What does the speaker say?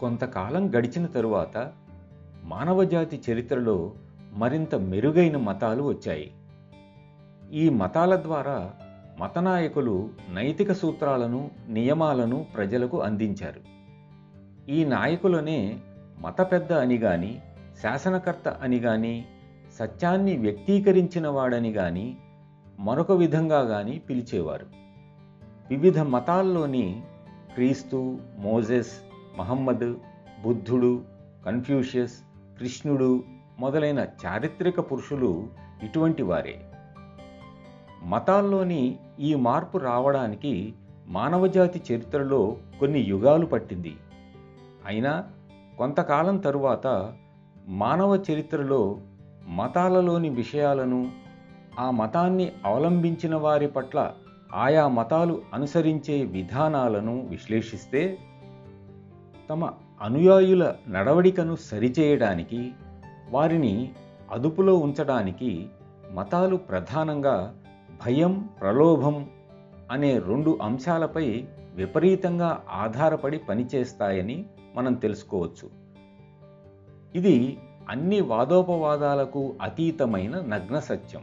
కొంతకాలం గడిచిన తరువాత మానవజాతి చరిత్రలో మరింత మెరుగైన మతాలు వచ్చాయి. ఈ మతాల ద్వారా మతనాయకులు నైతిక సూత్రాలను, నియమాలను ప్రజలకు అందించారు. ఈ నాయకులనే మత పెద్ద అని గాని, శాసనకర్త అని గాని, సత్యాన్ని వ్యక్తీకరించిన వాడని గాని, మరొక విధంగా గాని పిలిచేవారు. వివిధ మతాల్లోని క్రీస్తు, మోజెస్, మహమ్మద్, బుద్ధుడు, కన్ఫ్యూషియస్, కృష్ణుడు మొదలైన చారిత్రక పురుషులు ఇటువంటి వారే. మతాల్లోని ఈ మార్పు రావడానికి మానవజాతి చరిత్రలో కొన్ని యుగాలు పట్టింది. అయినా కొంతకాలం తరువాత మానవ చరిత్రలో మతాలలోని విషయాలను, ఆ మతాన్ని అవలంబించిన వారి పట్ల ఆయా మతాలు అనుసరించే విధానాలను విశ్లేషిస్తే తమ అనుయాయుల నడవడికను సరిచేయడానికి, వారిని అదుపులో ఉంచడానికి మతాలు ప్రధానంగా భయం, ప్రలోభం అనే రెండు అంశాలపై విపరీతంగా ఆధారపడి పనిచేస్తాయని మనం తెలుసుకోవచ్చు. ఇది అన్ని వాదోపవాదాలకు అతీతమైన నగ్న సత్యం.